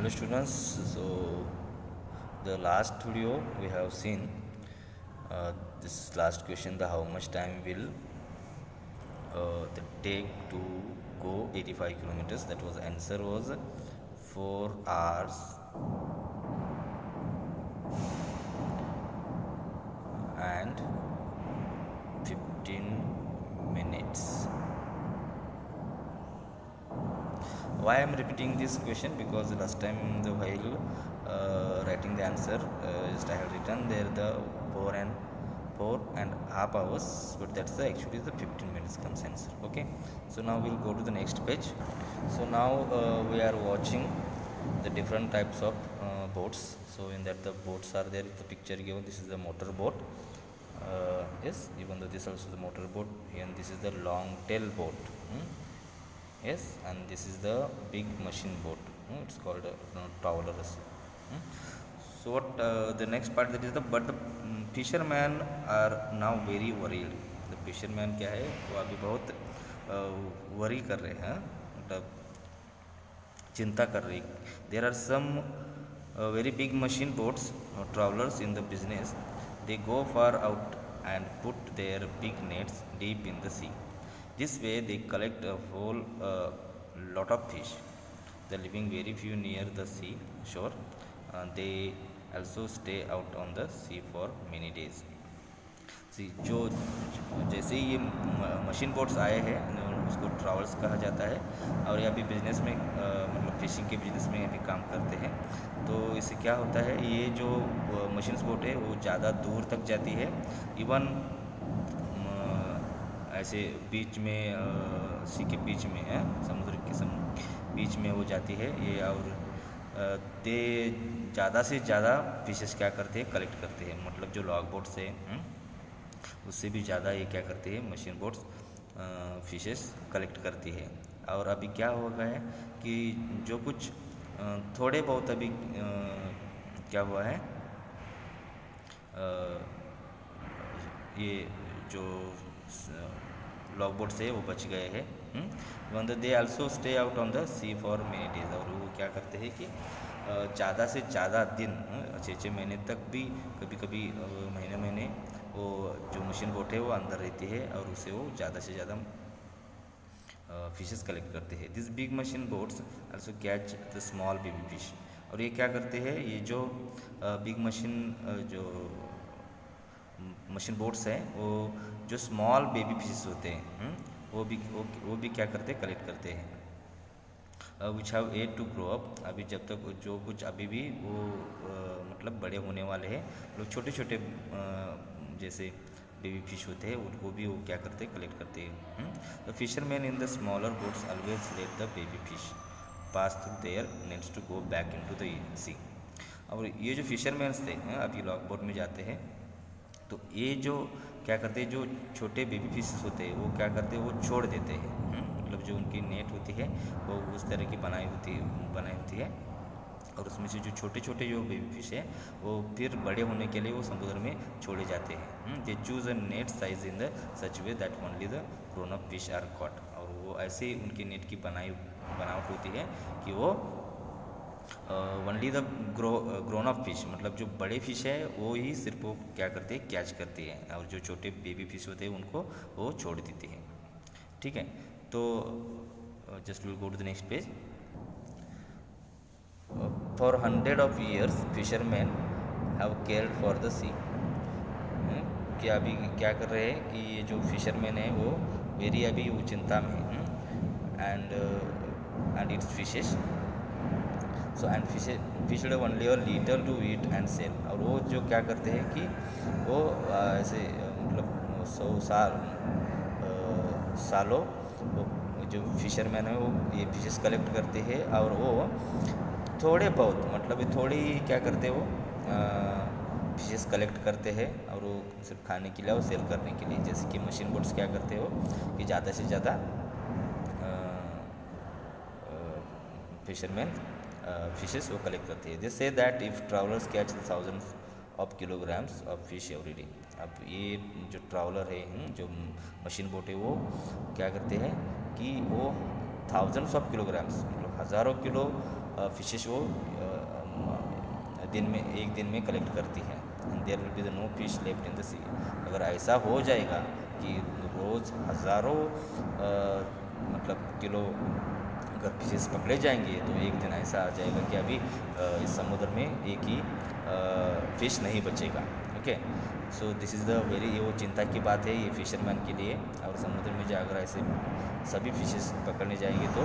Hello students, so the last video we have seen this last question, the how much time will the take to go 85 kilometers. That was answer was 4 hours and 15 minutes. Why I am repeating this question? Because last time while writing the answer, just I have written there the 4.5 hours, but that's the actually the 15 minutes comes answer. Okay, so now we'll go to the next page. So now we are watching the different types of boats. So in that the boats are there, the picture given. This is the motor boat. Yes, even though this also the motor boat, and this is the long tail boat. Yes, and this is the big machine boat. It's called trawlers. So what the next part, that is the but the fishermen are now very worried. The fisherman क्या है वो अभी बहुत worry कर रहे हैं, मतलब चिंता कर रही. There are some very big machine boats, travelers in the business. They go far out and put their big nets deep in the sea. This way they collect a whole lot of fish. They living very few near the sea shore. They also stay out on the sea for many days. सी जो जैसे ही ये machine boats आए हैं, उसको travels कहा जाता है, और ये अभी बिजनेस में मतलब फिशिंग के बिजनेस में भी काम करते हैं. तो इससे क्या होता है, ये जो मशीन बोट है वो ज़्यादा दूर तक जाती है. इवन ऐसे बीच में सी के बीच में है, समुद्र के बीच में वो जाती है ये. और दे ज़्यादा से ज़्यादा फिशेस क्या करते हैं, कलेक्ट करते हैं. मतलब जो लॉग बोट्स है उससे भी ज़्यादा ये क्या करते हैं, मशीन बोट्स फिशेस कलेक्ट करती है. और अभी क्या हो गया है कि जो कुछ थोड़े बहुत अभी क्या हुआ है, ये जो लॉग बोट्स है वो बच गए हैं. One they also stay out on the sea for many days. और वो क्या करते हैं कि ज़्यादा से ज़्यादा दिन, 6 महीने तक भी, कभी कभी महीने वो जो मशीन बोट है वो अंदर रहती है, और उससे वो ज़्यादा से ज़्यादा फिशेस कलेक्ट करते हैं. This big machine boats also catch the small baby fish. और ये क्या करते हैं, ये जो बिग मशीन जो मशीन बोट्स हैं वो जो स्मॉल बेबी फिशेस होते हैं वो भी क्या करते हैं, कलेक्ट करते हैं. Which have at to grow up. अभी जब तक जो कुछ अभी भी वो मतलब बड़े होने वाले हैं, लोग छोटे छोटे जैसे बेबी फिश होते हैं उनको भी वो क्या करते हैं, कलेक्ट करते हैं. The fisherman in the smaller boats always let the baby fish pass through their nets to go back into the sea. और ये जो फिशरमैन्स थे अभी लॉग बोट में जाते हैं, तो ये जो क्या करते हैं, जो छोटे बेबी फिशेस होते हैं वो क्या करते हैं, वो छोड़ देते हैं. मतलब जो उनकी नेट होती है वो उस तरह की बनाई होती है, और उसमें से जो छोटे छोटे जो बेबी फिश है वो फिर बड़े होने के लिए वो समुद्र में छोड़े जाते हैं. They choose a net size in the such way that only the grown up fish are caught. और वो ऐसे ही उनकी नेट की बनावट होती है कि वो only the grown up fish, मतलब जो बड़े फिश है वो ही सिर्फ वो क्या करते हैं, कैच करते हैं, और जो छोटे बेबी फिश होते हैं उनको वो छोड़ देते हैं. ठीक है, तो just will go to the next page. For 100 of years fishermen have cared for the sea. कि अभी क्या कर रहे हैं कि ये जो फिशरमैन है वो वेरी अभी वो चिंता में है. And its fishes. So and fished only और little to eat and sell. और वो जो क्या करते हैं कि वो ऐसे मतलब 100 सालों जो फिशरमैन है वो ये फिशेस कलेक्ट करते हैं, और वो थोड़े बहुत मतलब थोड़ी क्या करते हैं, वो फिशेस कलेक्ट करते हैं, और वो सिर्फ खाने के लिए और सेल करने के लिए. जैसे कि मशीन बोट्स क्या करते हो कि ज़्यादा से ज़्यादा फिशरमैन फिशेस वो कलेक्ट करते हैं. They say that if travellers catch thousands of kilograms of fish every day. अब ये जो ट्रैवलर है जो मशीन बोट है वो क्या करते हैं कि वो थाउजेंड्स ऑफ किलोग्राम्स मतलब हज़ारों किलो फिशेस वो एक दिन में कलेक्ट करती है। And there will be the no fish left in the sea. अगर ऐसा हो जाएगा कि रोज़ हज़ारों मतलब किलो अगर फिशेस पकड़े जाएंगे, तो एक दिन ऐसा आ जाएगा कि अभी इस समुद्र में एक ही फिश नहीं बचेगा। Okay, so this is the very, ये वो चिंता की बात है ये फिशरमैन के लिए। और समुद्र में जाकर ऐसे सभी फिशेस पकड़ने जाएंगे तो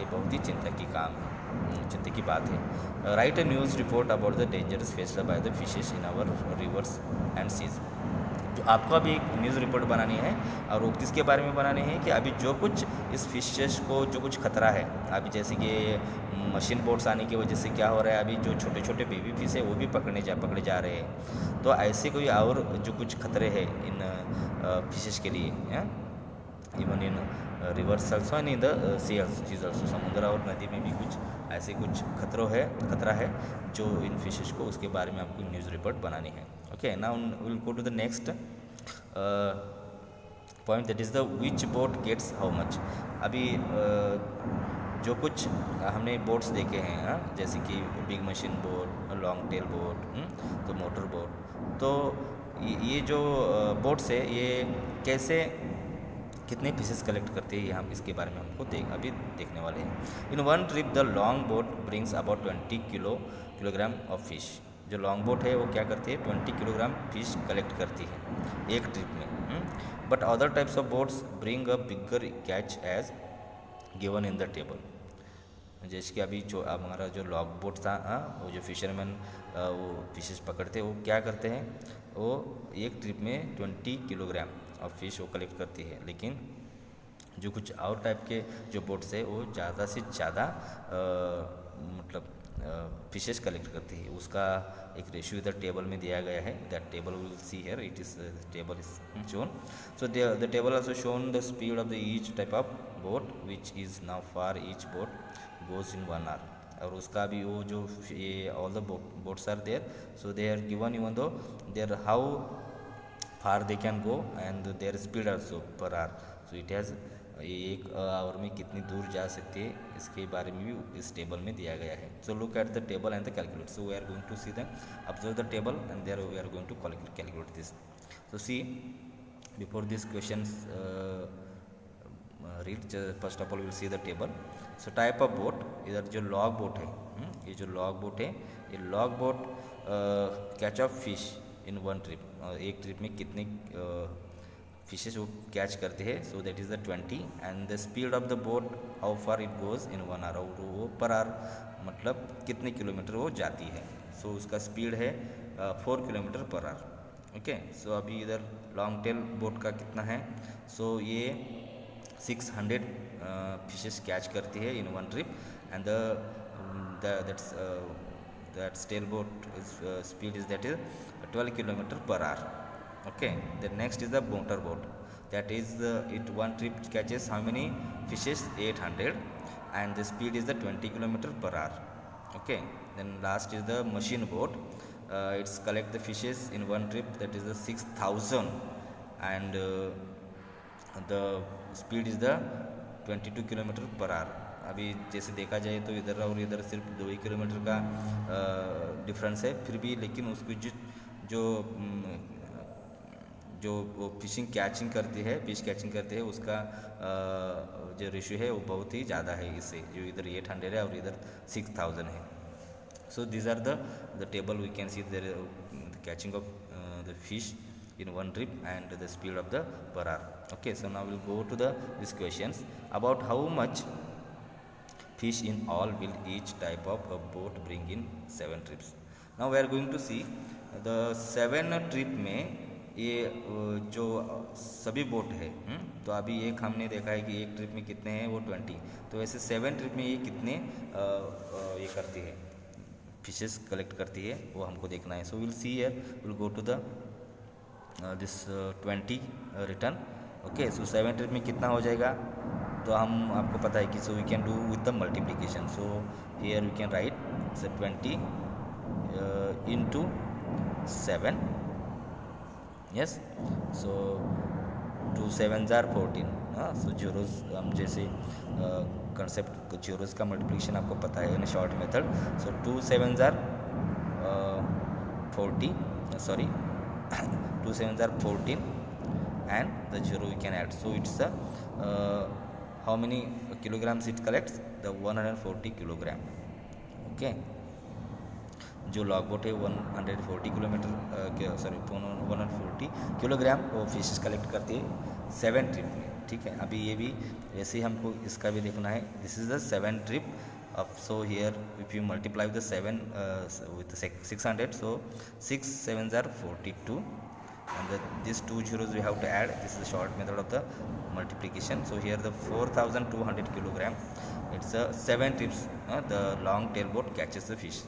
ये बहुत ही चिंता की चिंता की बात है। Write a news report about the dangers faced by the fishes in our rivers and seas. जो आपको अभी एक न्यूज़ रिपोर्ट बनानी है, और वो किसके बारे में बनानी है कि अभी जो कुछ इस फिशेस को जो कुछ खतरा है, अभी जैसे कि मशीन बोट्स आने की वजह से क्या हो रहा है, अभी जो छोटे छोटे बेबी फिश है वो भी पकड़े जा रहे हैं। तो ऐसे कोई और जो कुछ खतरे हैं इन फिशेस के लिए, even in rivers also and in the sea also, समुद्र और नदी में भी कुछ ऐसे कुछ खतरा है जो इन फिशेस को, उसके बारे में आपको न्यूज़ रिपोर्ट बनानी है। Okay, now will go to the next point, that is the which boat gets how much. अभी जो कुछ हमने बोट्स देखे हैं, जैसे कि big machine boat, long tail boat, तो मोटर बोट, तो ये जो बोट्स है ये कैसे कितने फिशेस कलेक्ट करते हैं, हम इसके बारे में हमको अभी देखने वाले हैं। In one trip the long boat brings about 20 kilogram of fish. जो लॉन्ग बोट है वो क्या करती है, 20 किलोग्राम फिश कलेक्ट करती है एक ट्रिप में। But other types of boats bring a bigger catch as given in the table. जैसे कि अभी जो हमारा जो लॉन्ग बोट था, वो जो फिशरमैन वो फिशेस पकड़ते हैं, वो क्या करते हैं, वो एक ट्रिप में 20 किलोग्राम ऑफ फिश वो कलेक्ट करती है। लेकिन जो कुछ और टाइप के जो बोट्स है वो ज़्यादा से ज़्यादा मतलब फिशेस कलेक्ट करती है। उसका एक रेशियो इधर टेबल में दिया गया है, that table will see here, it is table is shown. So the table also shown the speed of the each type of boat which is now for each boat goes in 1 hour। और उसका भी वो जो ये all the boats are there, so they are given even though there how far they can go and their speed also per hour. So it has एक our में कितनी दूर जा सकती है, इसके बारे में भी इस टेबल में दिया गया है। So look at the table and the calculate. So we are going to see the observe the table and there we are going to calculate this. So see before this question read, first of all will see the table. So type of boat, इधर जो log boat है, ये जो log boat है, ये log boat catch of fish in one trip, एक trip में कितने फिशेस वो कैच करते हैं, so that is the 20। And the speed of the boat how far it goes in 1 hour, और वो पर आवर मतलब कितने किलोमीटर वो जाती है। सो उसका स्पीड है 4 किलोमीटर पर आवर। ओके, सो अभी इधर लॉन्ग टेल बोट का कितना है, सो ये 600 फिशेस कैच करती है in one trip. And that tail boat is speed is that is 12 kilometer per hour. Okay, the next is the motor boat, that is it one trip catches how many fishes, 800, and the speed is the 20 kilometer per hour. Okay, then last is the machine boat, it's collect the fishes in one trip, that is the 6000, and the speed is the 22 kilometer per hour. अभी जैसे देखा जाए तो इधर और इधर सिर्फ 2 ही kilometre का डिफरेंस है, फिर भी लेकिन उसको जो वो फिशिंग कैचिंग करती है, फिश कैचिंग करती है, उसका जो रेशियो है वो बहुत ही ज़्यादा है इससे, जो इधर 800 है और इधर 6000 है। So these are the table we can see the catching of the fish in one trip and the speed of the per hour. Okay, so now we'll go to these questions about how much fish in all will each type of a boat bring in 7 trips. Now we are going to see the 7 trip में ये जो सभी boat है, तो अभी एक हमने देखा है कि एक ट्रिप में कितने हैं, वो 20, तो वैसे 7 ट्रिप में ये कितने ये करती है, फिशेस कलेक्ट करती है, वो हमको देखना है। So will see here, will go to the this 20 return. Okay, so 7 trip में कितना हो जाएगा, तो हम आपको पता है कि so we can do with the multiplication. So here we can write 20 into 7, yes, so 2 7s are 14। So zeros हम जैसे कंसेप्ट जीरोस का मल्टीप्लिकेशन आपको पता है in short method. So 2 7s are 40, sorry 2 7s are 14 and the zero we can add. So it's how many kilograms it collects? The 140 kilogram. Okay, जो log boat है 140 kilometre sorry 140 kilogram वो fishes collect करती है 7 trip में. ठीक है, अभी ये भी वैसे ही हमको इसका भी देखना है. This is the 7 trip of, so here if you multiply the 7 with 600, so 6 7s are 42 and these two zeros we have to add. This is the short method of the multiplication. So here the 4200 kilogram, it's a 7 trips the long tail boat catches the fish.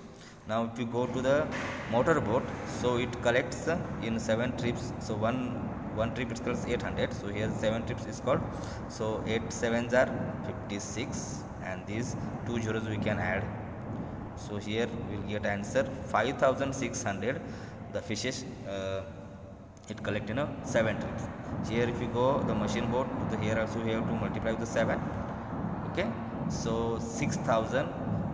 Now if you go to the motor boat, so it collects in 7 trips. So one trip it collects 800. So here 7 trips is called, so 8 7s are 56 and these two zeros we can add. So here we'll get answer 5600 the fishes it collect in a 7 trips. Here if you go the machine boat, here also we have to multiply with the 7. Okay, so 6000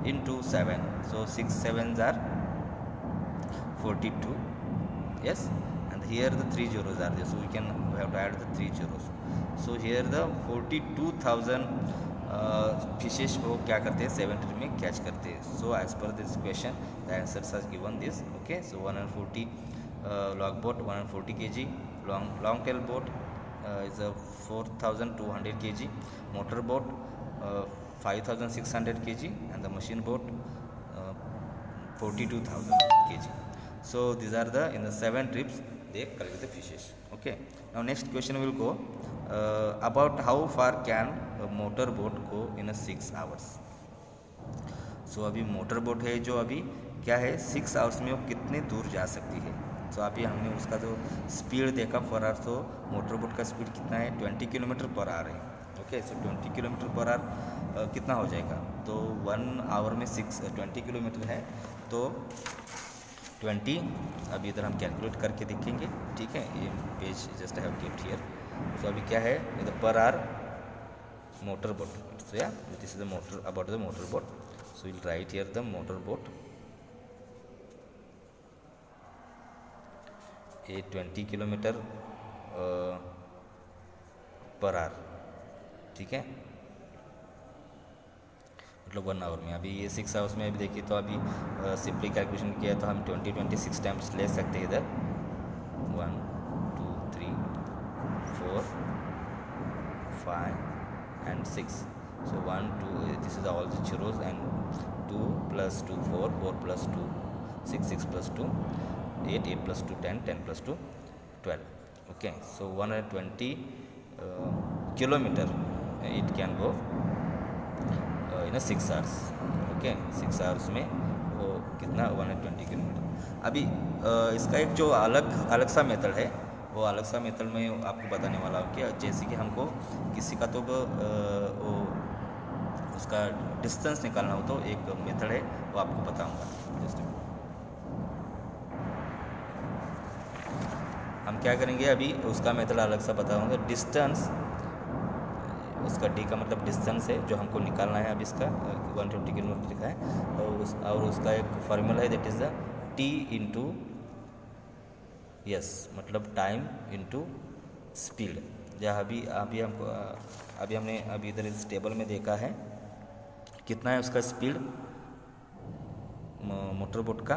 into 7, so 6 7s are 42. Yes, and here the 3 zeros are there, so we have to add the 3 zeros. So here the 42,000 fishes वो क्या करते हैं 7 trip में catch करते हैं. So as per this question the answers are given this. Okay, so 140 log boat 140 kg, long tail boat is 4200 kg, motor boat 5600 kg and the machine boat 42,000 kg. So these are the in the 7 trips they collect the fishes. Okay, now next question will go about how far can a motor boat go in a 6 hours. So अभी motor boat है जो अभी क्या है 6 hours में वो कितने दूर जा सकती है. तो अभी हमने उसका जो स्पीड देखा पर आवर, तो मोटर बोट का स्पीड कितना है 20 किलोमीटर पर आवर है. ओके, सो 20 किलोमीटर पर आवर कितना हो जाएगा, तो 1 आवर में 20 किलोमीटर है, तो 20 अभी इधर हम कैलकुलेट करके देखेंगे. ठीक है, ये page just have kept here. So अभी क्या है इधर पर our motor boat. So yeah, this is the motor, about the motor boat. So we'll write here the motor boat. A 20 kilometre per hour. ठीक है, मतलब 1 आवर में. अभी ये 6 आवर्स में अभी देखिए तो अभी सिंपली कैलकुलेशन किया तो हम 26 टाइम्स ले सकते हैं इधर. 1 2 3 4 5 and 6. So 1 2 this is all the zeros and 2 plus 2 4 4 plus 2 6 6 plus 2 8 8 plus 2 10 10 plus 2 12. Okay, so 120 kilometer it can go in a 6 hours. Okay, 6 hours में वो कितना 120 किलोमीटर. अभी इसका एक जो अलग सा मेथड है, वो अलग सा मेथड में आपको बताने वाला हूँ कि जैसे कि हमको किसी का तो वो उसका डिस्टेंस निकालना हो तो एक मेथड है वो आपको बताऊँगा. जस्ट हम क्या करेंगे अभी उसका मेथड अलग सा बताऊँगा. डिस्टेंस, उसका डी का मतलब डिस्टेंस है जो हमको निकालना है. अभी इसका 120 किलोमीटर लिखा है और उसका एक फार्मूला है that is the T into yes मतलब टाइम इंटू स्पीड. जहाँ अभी हमने अभी इधर इस टेबल में देखा है कितना है उसका स्पीड मोटर बोट का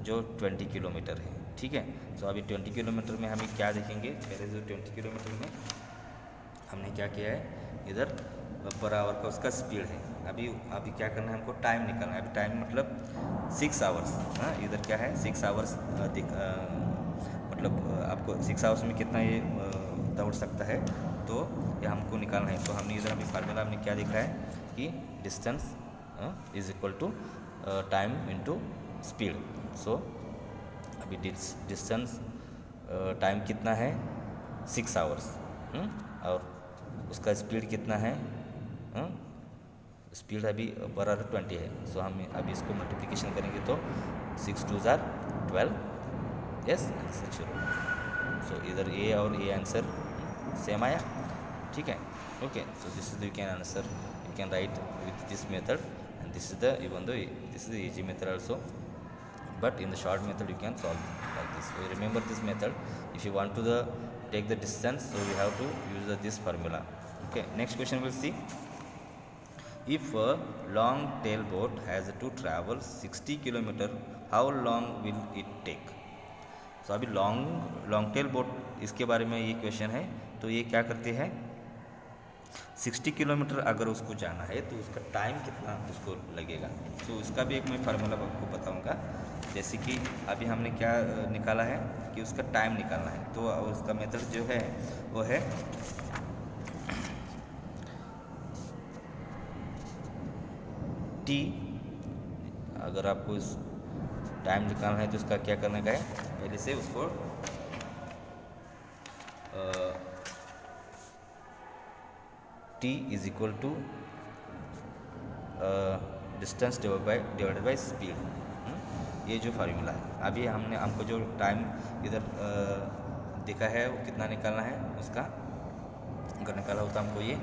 जो 20 किलोमीटर है. ठीक है, तो अभी 20 किलोमीटर में हमें क्या देखेंगे. पहले जो 20 किलोमीटर में हमने क्या किया है इधर पर आवर का उसका स्पीड है. अभी क्या करना है हमको टाइम निकालना है. अभी टाइम मतलब 6 आवर्स. हाँ, इधर क्या है 6 आवर्स मतलब आपको 6 आवर्स में कितना ये दौड़ सकता है तो ये हमको निकालना है. तो हमने इधर अभी फार्मूला हमने क्या देखा है कि distance is equal to time into speed. So अभी डिस्टेंस टाइम कितना है 6 आवर्स और उसका स्पीड कितना है स्पीड अभी पर आवर 20 है. सो हम अभी इसको मल्टीप्लिकेशन करेंगे तो 6 2 जार 12. यस, सो इधर ए और ए आंसर सेम आया. ठीक है, okay, so this is you can answer can write with this method, and this is the, even though this is the easy method also, but in the short method you can solve like this. So remember this method. If you want to take the distance, so we have to use this formula. Okay, next question we'll see. If a long tail boat has to travel 60 km, how long will it take? तो अभी long tail boat, इसके बारे में ये question है. तो ये क्या करते हैं, 60 किलोमीटर अगर उसको जाना है तो उसका टाइम कितना उसको लगेगा. तो इसका भी एक मैं फार्मूला आपको बताऊंगा. जैसे कि अभी हमने क्या निकाला है कि उसका टाइम निकालना है, तो उसका मेथड जो है वो है टी. अगर आपको इस टाइम निकालना है तो इसका क्या करने का है, पहले से उसको T is equal to distance divided by speed. ये जो फार्मूला है, अभी हमको जो टाइम इधर दिखा है वो कितना निकालना है उसका, अगर निकाला होता हमको ये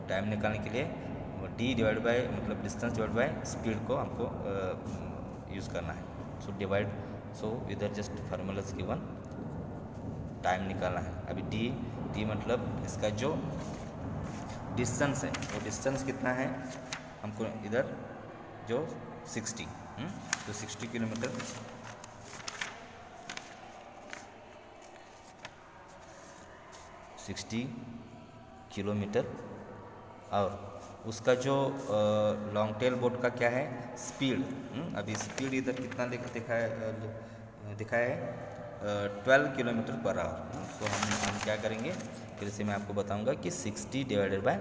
टाइम निकालने के लिए डी डिवाइड बाय, मतलब डिस्टेंस डिवाइड बाय स्पीड को हमको यूज़ करना है. सो डिवाइड, सो इधर जस्ट फार्मूला गिवन, टाइम निकालना है. अभी डी मतलब इसका जो डिस्टेंस है, वो डिस्टेंस कितना है हमको इधर जो 60, तो 60 किलोमीटर, और उसका जो लॉन्ग टेल बोट का क्या है स्पीड. अभी स्पीड इधर कितना दिखाया है 12 किलोमीटर पर आवर. तो हम क्या करेंगे, फिर से मैं आपको बताऊंगा कि 60 डिवाइडेड बाय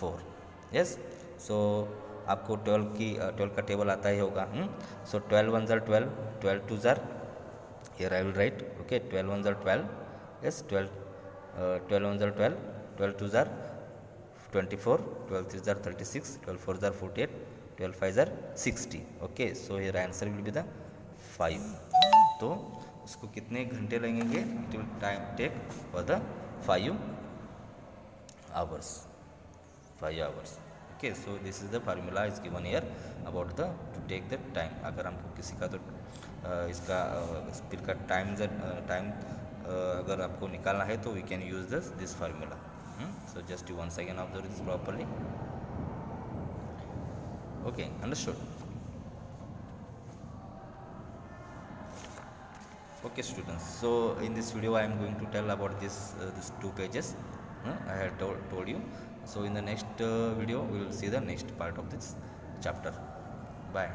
4. यस, सो आपको 12 का टेबल आता ही होगा. सो 12 1 ज़र 12, 12 2 ज़र, here I will write. Okay, 12 1 ज़र 12, यस 12 1 ज़र 12, 12 2 ज़र 24, 12 3 ज़र 36, 12 4 ज़र 48, 12 5 ज़र 60. Okay, so here answer will be the 5. तो उसको कितने घंटे लगेंगे, it will time take for the 5 hours. Okay, so this is the formula is given here about the to take the time. अगर हमको किसी का तो इसका स्पीड का टाइम अगर आपको निकालना है तो we can use this formula. So just once again observe this properly. Okay, understood. Okay students, so in this video I am going to tell about this 2 pages I had told you. So in the next video we will see the next part of this chapter. Bye.